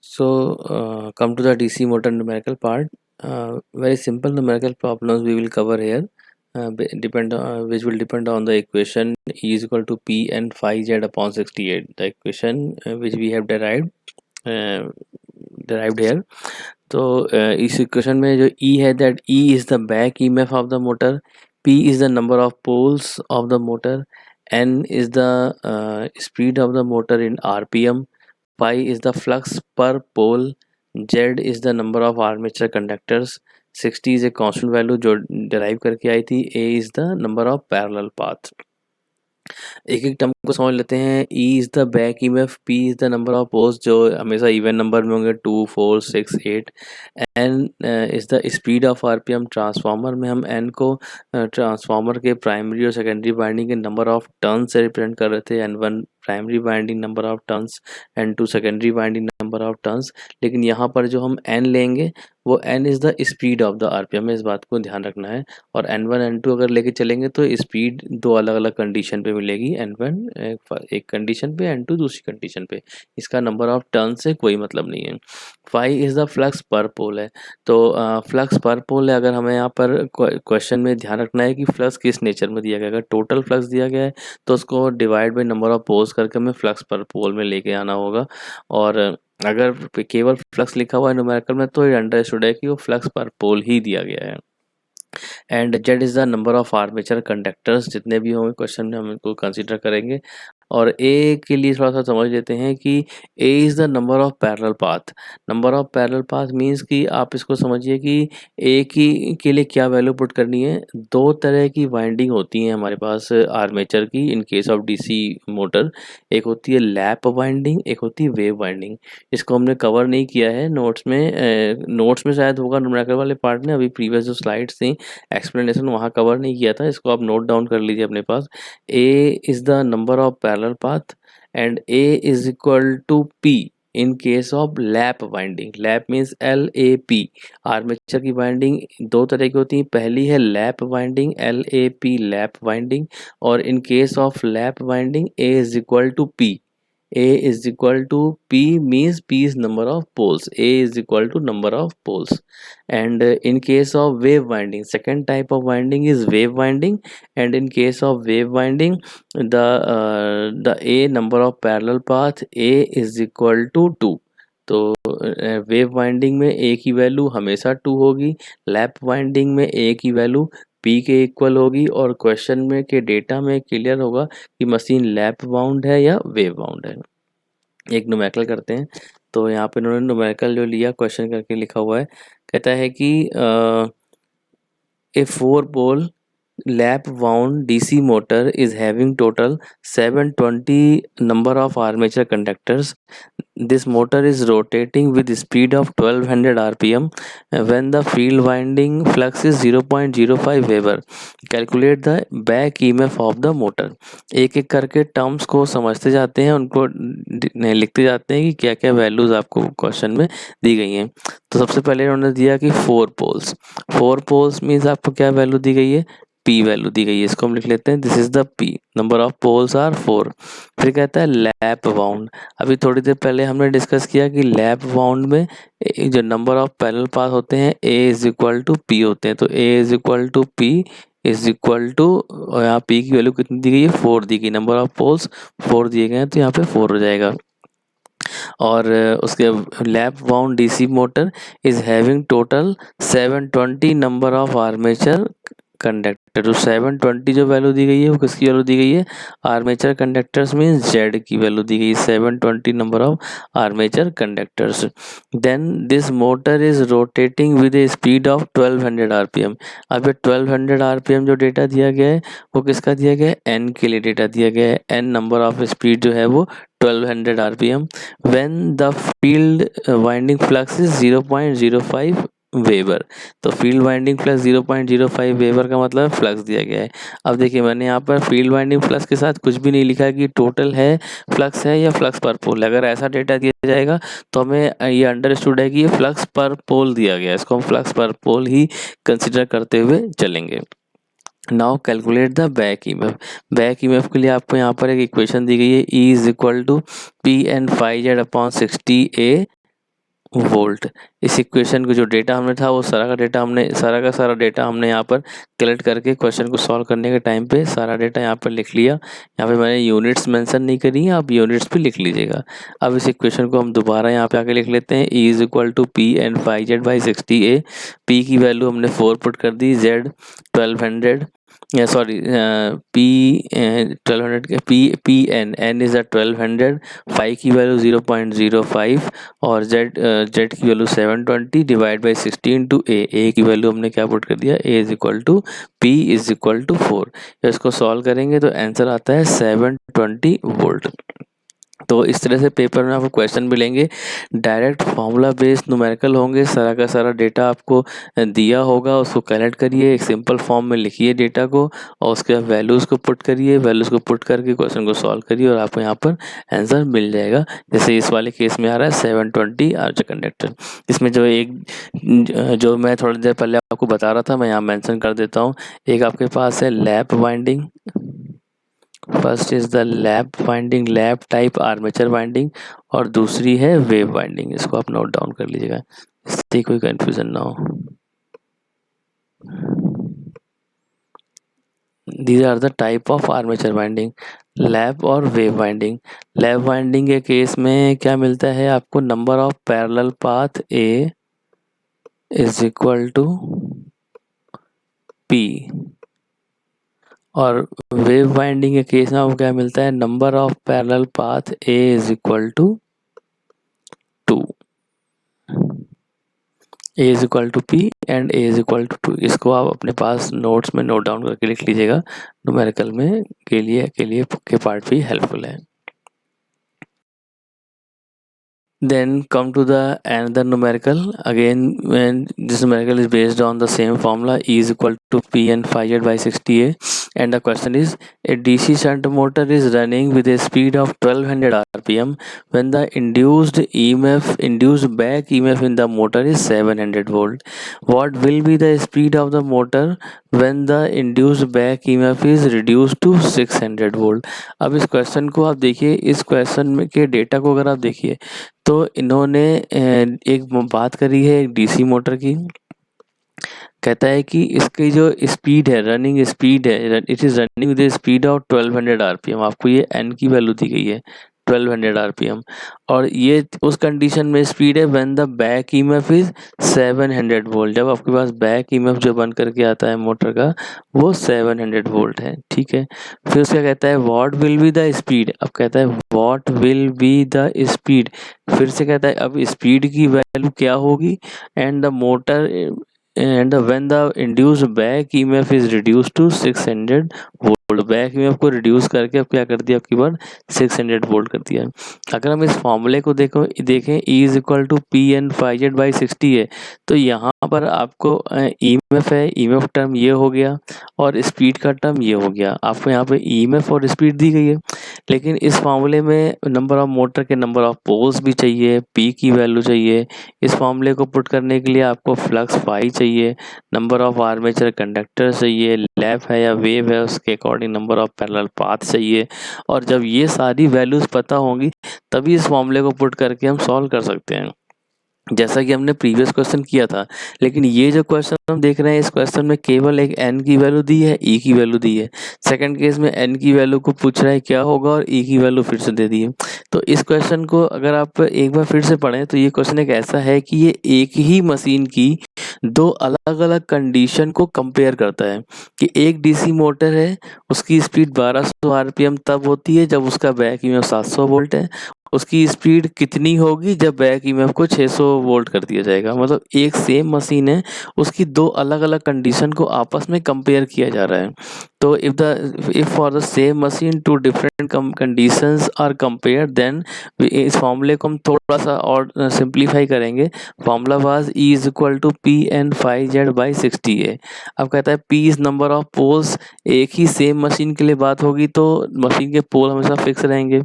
Come to the DC motor numerical part. Very simple numerical problems we will cover here. Which will depend on the equation E is equal to P and phi z upon 68. The equation which we have derived here. तो इस equation में जो E है, that E is the back EMF of the motor, P is the number of poles of the motor, N is the speed of the motor in RPM, phi is the flux per pole, Z is the number of armature conductors, 60 is a constant value जो derive करके आई थी, A is the number of parallel paths. एक एक term को समझ लेते हैं. E is the back EMF, P is the number of poles जो हमेशा इवन नंबर में होंगे 2, 4, 6, 8. N is the speed of RPM. Transformer में हम N को ट्रांसफार्मर के प्राइमरी और सेकेंडरी वाइंडिंग के नंबर ऑफ टर्न से रिप्रेजेंट कर रहे थे. N1 primary winding number of turns, N2 secondary winding number of turns. लेकिन यहाँ पर जो हम N लेंगे वो N is the speed of the RPM है, इस बात को ध्यान रखना है. और N1 N2 अगर लेके चलेंगे तो स्पीड दो अलग अलग कंडीशन पे मिलेगी. N1 एक कंडीशन पे, N2 दूसरी कंडीशन पे. इसका नंबर ऑफ टर्न से कोई मतलब नहीं है. फाई इज़ द फ्लक्स पर पोल है. तो फ्लक्स पर पोल है. अगर हमें यहाँ पर क्वेश्चन में ध्यान रखना है कि फ्लक्स किस नेचर में दिया गया है. अगर टोटल फ्लक्स दिया गया है तो उसको divide by number of poles करके हमें फ्लक्स पर पोल में लेके आना होगा. और अगर केवल फ्लक्स लिखा हुआ है न्यूमेरिकल में तो ये अंडरस्टूड है कि वो फ्लक्स पर पोल ही दिया गया है. And Z is the number of armature conductors. जितने भी होंगे क्वेश्चन में हम इनको कंसिडर करेंगे. और ए के लिए थोड़ा सा समझ लेते हैं कि ए is the number of parallel path. Number of parallel path means कि आप इसको समझिए कि ए की के लिए क्या वैल्यू पुट करनी है. दो तरह की वाइंडिंग होती हैं हमारे पास आर्मेचर की इन केस ऑफ डीसी मोटर. एक होती है लैप वाइंडिंग, एक होती है वेव वाइंडिंग. इसको हमने कवर नहीं किया है नोट्स में शायद होगा न्यूमेरिकल वाले पार्ट में. अभी प्रीवियस जो स्लाइड्स थी एक्सप्लेनेशन वहाँ कवर नहीं किया था. इसको आप नोट डाउन कर लीजिए अपने पास. A is the number of parallel path and A is equal to P in case of lap winding. Lap means LAP. Armature की वाइंडिंग दो तरह की होती है. पहली है lap winding, LAP lap winding. और in case of lap winding A is equal to P. A is equal to P means P is number of poles. A is equal to number of poles. And in case of wave winding, second type of winding is wave winding. And in case of wave winding, the A number of parallel path A is equal to 2. तो wave winding में A की value हमेशा 2 होगी. Lap winding में A की value P के equal होगी. और क्वेश्चन में के डेटा में क्लियर होगा कि मशीन लैप वाउंड है या वेव वाउंड है. एक न्यूमेरिकल करते हैं. तो यहाँ पे उन्होंने न्यूमेरिकल जो लिया क्वेश्चन करके लिखा हुआ है. कहता है कि ए 4 पोल lap wound DC motor is having total 720 number of armature conductors. This motor is rotating with speed of 1200 rpm when the field winding flux is 0.05 Weber. Calculate the back EMF of the motor. एक एक करके terms को समझते जाते हैं, उनको लिखते जाते हैं कि क्या क्या वैल्यूज आपको क्वेश्चन में दी गई हैं. तो सबसे पहले उन्होंने दिया कि 4 पोल्स. 4 पोल्स मीन्स आपको क्या वैल्यू दी गई है, P वैल्यू दी गई है. इसको हम लिख लेते हैं this is the P. Number of poles are 4. फिर कहता है लैप वाउंड. अभी थोड़ी देर पहले हमने डिस्कस किया कि लैप वाउंड में जो नंबर ऑफ पैरेलल पाथ होते हैं A is equal to P होते हैं. तो A is equal to P is equal to, यहाँ P की वैल्यू कितनी दी गई है, 4 दी गई. नंबर ऑफ पोल्स 4 दिए गए हैं तो यहाँ पे 4 हो जाएगा. और उसके lap wound DC motor is having total 720 number of armature conductor. तो 720 जो वैल्यू दी गई है वो किसकी वैल्यू दी गई है, आर्मेचर कंडक्टर्स में Z की वैल्यू दी गई है. 720 number of armature conductors. Then this motor is rotating with a speed of 1200 rpm. अब ये 1200 rpm जो डेटा दिया गया है वो किसका दिया गया है, N के लिए डेटा दिया गया है. N नंबर ऑफ स्पीड जो है वो 1200 rpm when the field winding flux is 0.05 weber. तो फील्ड वाइंडिंग फ्लक्स 0.05 वेबर का मतलब फ्लक्स दिया गया है. अब देखिए मैंने यहाँ पर फील्ड वाइंडिंग फ्लक्स के साथ कुछ भी नहीं लिखा है कि टोटल है फ्लक्स है या फ्लक्स पर पोल. अगर ऐसा डेटा दिया जाएगा तो हमें ये अंडरस्टूड है कि ये फ्लक्स पर पोल दिया गया है. इसको हम फ्लक्स पर पोल ही कंसिडर करते हुए चलेंगे. Now calculate the back EMF. Back EMF के लिए आपको यहाँ पर एक इक्वेशन दी गई है. E is equal to P and phi z upon 60A volt. इस इक्वेशन को जो डेटा हमने था वो सारा का सारा डेटा हमने यहाँ पर कलेक्ट करके क्वेश्चन को सॉल्व करने के टाइम पे सारा डेटा यहाँ पर लिख लिया। यहाँ पे मैंने यूनिट्स मेंशन नहीं करी हैं, आप यूनिट्स भी लिख लीजिएगा। अब इस इक्वेशन को हम दोबारा यहाँ पे आके लिख लेते हैं। E is equal to P N 5Z/60A। पी की वैल्यू हमने 4 पुट कर दी, Z 1200, सॉरी पी 1200 के पी एन इज़ 1200, फाई की वैल्यू 0.05 और जेड की value 720 divide by 60 into A की वैल्यू हमने क्या पुट कर दिया, A is equal to P is equal to 4। इसको सॉल्व करेंगे तो आंसर आता है 720 वोल्ट। तो इस तरह से पेपर में आपको क्वेश्चन मिलेंगे, डायरेक्ट फार्मूला बेस्ड न्यूमेरिकल होंगे। सारा का सारा डेटा आपको दिया होगा, उसको कलेक्ट करिए, एक सिंपल फॉर्म में लिखिए डेटा को और उसके बाद वैल्यूज़ को पुट करिए, वैल्यूज़ को पुट करके क्वेश्चन को सॉल्व करिए और आपको यहाँ पर आंसर मिल जाएगा। जैसे इस वाले केस में आ रहा है 720 आर्च कंडक्टर। इसमें जो मैं थोड़ी देर पहले आपको बता रहा था, मैं यहाँ मैंशन कर देता हूँ। एक आपके पास है lap winding, first is the lap winding, lap type armature winding, और दूसरी है वेव वाइंडिंग। इसको आप नोट डाउन कर लीजिएगा, इससे कोई कंफ्यूजन ना हो। These are the type of armature winding, lap और वेव वाइंडिंग। लैप वाइंडिंग के केस में क्या मिलता है आपको, number of parallel path A is equal to P, और वेव वाइंडिंग के केस में आपको क्या मिलता है, number of parallel path A is equal to 2, A is equal to P and A is equal to 2। इसको आप अपने पास नोट्स में नोट डाउन करके लिख लीजिएगा, न्यूमेरिकल में के पार्ट भी हेल्पफुल है। Then come to the another numerical. Again, when this numerical is based on the same formula, E is equal to P n 5Z/60A, and the question is, a DC shunt motor is running with a speed of 1200 rpm when the induced back EMF in the motor is 700 volt. What will be the speed of the motor when the induced back EMF is reduced to 600 volt? अब इस question को आप देखिए, इस question में के data को अगर आप देखिए तो इन्होंने एक बात करी है एक डीसी मोटर की। कहता है कि इसकी जो स्पीड है, रनिंग स्पीड है, it is running with speed of 1200 RPM. आपको ये एन की वैल्यू दी गई है 1200 आरपीएम, और ये उस कंडीशन में स्पीड है when the back EMF is 700 volt. जब आपके पास बैक ईएमएफ जो बन करके आता है मोटर का वो 700 वोल्ट है, ठीक है। फिर उसका कहता है what will be the speed, अब कहता है what will be the speed, फिर से कहता है अब स्पीड की वैल्यू क्या होगी, and the motor and when the induced back EMF is reduce to 600 volt. Back EMF को रिड्यूस करके अब क्या कर दिया, आपकी बार 600 वोल्ट कर दिया। अगर हम इस फॉर्मूले को देखें E is equal to P N 5Z/60 है, तो यहाँ पर आपको ईएमएफ है, ईएमएफ टर्म ये हो गया और स्पीड का टर्म ये हो गया। आपको यहाँ पे ईएमएफ और स्पीड दी गई है, लेकिन इस फॉर्मूले में नंबर ऑफ मोटर के नंबर ऑफ पोल्स भी चाहिए, पी की वैल्यू चाहिए। इस फॉर्मूले को पुट करने के लिए आपको फ्लक्स फाई चाहिए, नंबर ऑफ आर्मेचर कंडक्टर चाहिए, लैप है या वेव है उसके according number of parallel path चाहिए। और जब ये सारी वैल्यूज़ पता होंगी तभी इस फॉर्मूले को पुट करके हम सॉल्व कर सकते हैं, जैसा कि हमने प्रीवियस क्वेश्चन किया था। लेकिन ये जो क्वेश्चन हम देख रहे हैं, इस क्वेश्चन में केवल एक एन की वैल्यू दी है, ई की वैल्यू दी है। सेकंड केस में एन की वैल्यू को पूछ रहा है क्या होगा और ई की वैल्यू फिर से दे दी है। तो इस क्वेश्चन को अगर आप एक बार फिर से पढ़ें तो ये क्वेश्चन एक ऐसा है कि ये एक ही मशीन की दो अलग अलग कंडीशन को कंपेयर करता है। कि एक डीसी मोटर है, उसकी स्पीड 1200 आरपीएम तब होती है जब उसका बैक ईएमएफ 700 वोल्ट है, उसकी स्पीड कितनी होगी जब बैक ईएमएफ को 600 वोल्ट कर दिया जाएगा। मतलब एक सेम मशीन है, उसकी दो अलग अलग कंडीशन को आपस में कंपेयर किया जा रहा है। तो if for the same machine two different conditions are compare, then इस फॉर्मूले को हम थोड़ा सा और सिंप्लीफाई करेंगे। Formula was E is equal to P N 5Z/60A। अब कहता है P is number of poles, एक ही सेम मशीन के लिए बात होगी तो मशीन के पोल हमेशा फिक्स रहेंगे।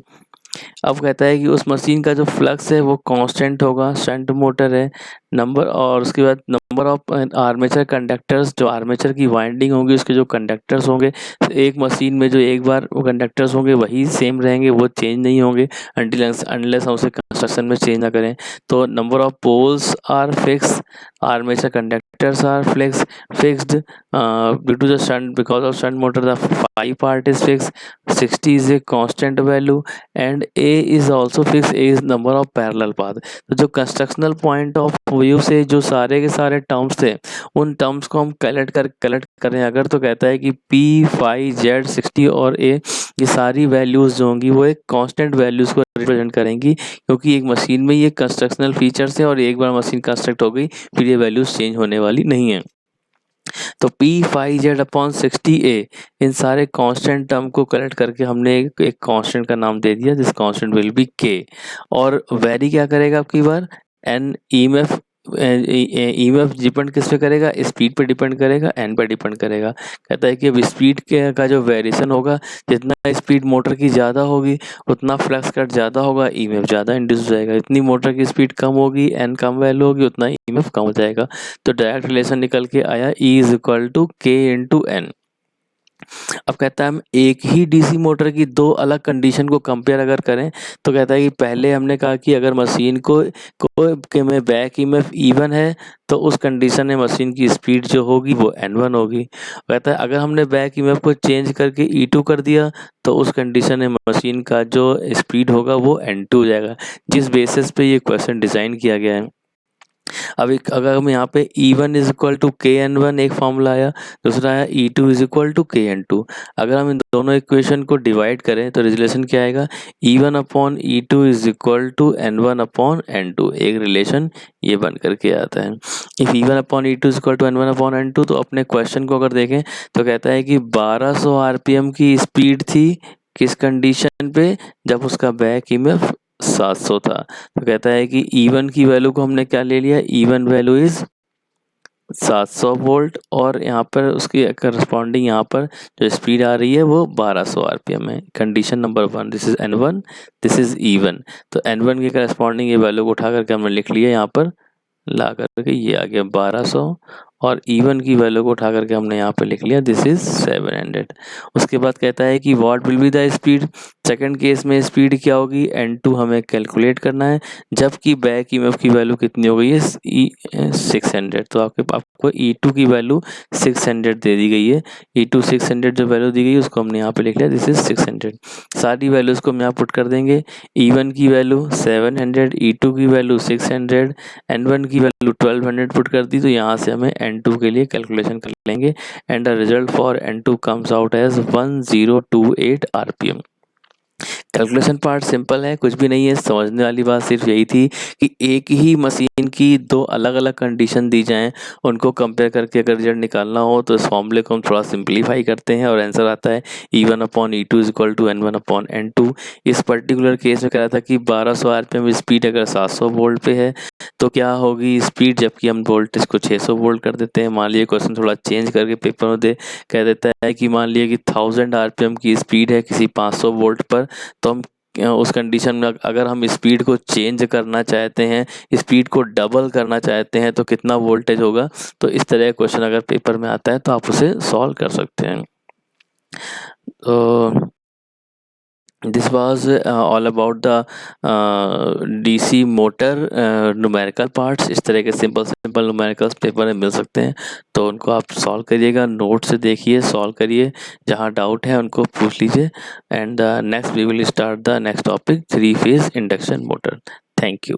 अब कहता है कि उस मशीन का जो फ्लक्स है वो कांस्टेंट होगा, शंट मोटर है। नंबर और उसके बाद नंबर ऑफ आर्मेचर कंडक्टर्स, जो आर्मेचर की वाइंडिंग होगी उसके जो कंडक्टर्स होंगे, तो एक मशीन में जो एक बार वो कंडक्टर्स होंगे वही सेम रहेंगे, वो चेंज नहीं होंगे अनटिल अनलेस हम उसे कंस्ट्रक्शन में चेंज ना करें। तो number of poles are fix, armature conductors are fixed due to the shunt, because of shunt motor the five part is fix, 60 is a constant value and a is also fixed, a is number of parallel path। तो जो constructional point of view से जो सारे के सारे terms थे उन terms को हम कलेक्ट करें अगर, तो कहता है कि p, phi, z, 60 और a ये सारी वैल्यूज जो होंगी वो एक कांस्टेंट वैल्यूज को रिप्रेजेंट करेंगी, क्योंकि एक मशीन में ये कंस्ट्रक्शनल फीचर्स है और एक बार मशीन कंस्ट्रक्ट हो गई फिर ये वैल्यूज चेंज होने वाली नहीं है। तो पी फाई जेड अपॉन 60 ए, इन सारे कांस्टेंट टर्म को कलेक्ट करके हमने एक कांस्टेंट का नाम दे दिया, दिस कांस्टेंट विल बी के। और वेरी क्या करेगा आपकी बार, एन ईएमएफ, ईएमएफ डिपेंड किस पे करेगा, स्पीड पे डिपेंड करेगा, एन पे डिपेंड करेगा। कहता है कि अब स्पीड के का जो वेरिएशन होगा, जितना स्पीड मोटर की ज़्यादा होगी उतना फ्लक्स कट ज़्यादा होगा, ईएमएफ ज़्यादा इंड्यूस हो जाएगा। इतनी मोटर की स्पीड कम होगी, एन कम वैल्यू होगी, उतना ईएमएफ कम हो जाएगा। तो डायरेक्ट रिलेशन निकल के आया E इज इक्वल टू के इंटू एन। अब कहता है हम एक ही डीसी मोटर की दो अलग कंडीशन को कंपेयर अगर करें, तो कहता है कि पहले हमने कहा कि अगर मशीन को के में बैक ईएमएफ E1 है तो उस कंडीशन में मशीन की स्पीड जो होगी वो N1 होगी। कहता है अगर हमने बैक ईएमएफ को चेंज करके E2 कर दिया तो उस कंडीशन में मशीन का जो स्पीड होगा वो N2 हो जाएगा। जिस बेसिस पे ये क्वेश्चन डिज़ाइन किया गया है। अब एक अगर हम यहाँ पे E1 इज इक्वल टू के एन वन एक फॉर्मूला आया, दूसरा आया E2 इज इक्वल टू के एन टू। अगर हम इन दोनों इक्वेशन को डिवाइड करें तो रिलेशन क्या आएगा, E1 upon E2 is equal to N1 upon N2, एक रिलेशन ये बन करके आता है। If E1 upon E2 is equal to N1 upon N2, तो अपने क्वेश्चन को अगर देखें तो कहता है कि 1200 आरपीएम की स्पीड थी किस कंडीशन पे, जब उसका बैक ईएमएफ 700 था। तो कहता है कि E1 की वैल्यू को हमने क्या ले लिया, E1 वैल्यू इज 700 वोल्ट और यहाँ पर उसकी करस्पॉन्डिंग यहाँ पर जो स्पीड आ रही है वो 1200 आरपीएम है। Condition number 1, this is N1, this is E1। तो N1 के करस्पॉन्डिंग ये वैल्यू को उठा करके हमने लिख लिया यहाँ पर, ला करके ये आ गया 1200, और E1 की वैल्यू को उठा करके हमने यहाँ पे लिख लिया, दिस इज 700। उसके बाद कहता है कि what will be the speed, second case में स्पीड क्या होगी, N2 हमें कैलकुलेट करना है, जबकि बैक ईएमएफ की वैल्यू कितनी हो गई है 600। तो आपको E2 की वैल्यू 600 दे दी गई है। E2 600 जो वैल्यू दी गई है उसको हमने यहाँ पे लिख लिया, दिस इज 600। सारी वैल्यूज को हम यहाँ पुट कर देंगे, E1 की वैल्यू 700, E2 की वैल्यू 600, N1 की वैल्यू 1200 पुट कर दी, तो यहाँ से हमें N2 के लिए कैलकुलेशन कर लेंगे and the result for N2 comes out as 1028 RPM. Calculation part simple है, कुछ भी नहीं है, समझने वाली बात सिर्फ यही थी कि एक ही मशीन की दो अलग अलग कंडीशन दी जाएं, उनको कंपेयर करके अगर रिजल्ट निकालना हो तो इस फॉर्मूले को हम थोड़ा सिंप्लीफाई करते हैं और आंसर आता है E1 upon E2 is equal to N1 upon N2। इस पर्टिकुलर केस में कह रहा था कि 1200 आरपीएम स्पीड अगर 700 वोल्ट पे है तो क्या होगी स्पीड, जबकि हम वोल्टेज को 600 वोल्ट कर देते हैं। मान लीजिए क्वेश्चन थोड़ा चेंज करके पेपर में कह देता है कि मान लीजिए कि 1000 आरपीएम की स्पीड है किसी 500 वोल्ट पर, तो हम उस कंडीशन में अगर हम स्पीड को चेंज करना चाहते हैं, स्पीड को डबल करना चाहते हैं तो कितना वोल्टेज होगा। तो इस तरह का क्वेश्चन अगर पेपर में आता है तो आप उसे सॉल्व कर सकते हैं। तो this was all about the DC motor numerical parts. इस तरह के सिंपल न्यूमेरिकल्स पेपर में मिल सकते हैं, तो उनको आप सॉल्व करिएगा, नोट से देखिए, सॉल्व करिए, जहाँ डाउट है उनको पूछ लीजिए। And next we will start the next topic, 3 phase induction motor. Thank you.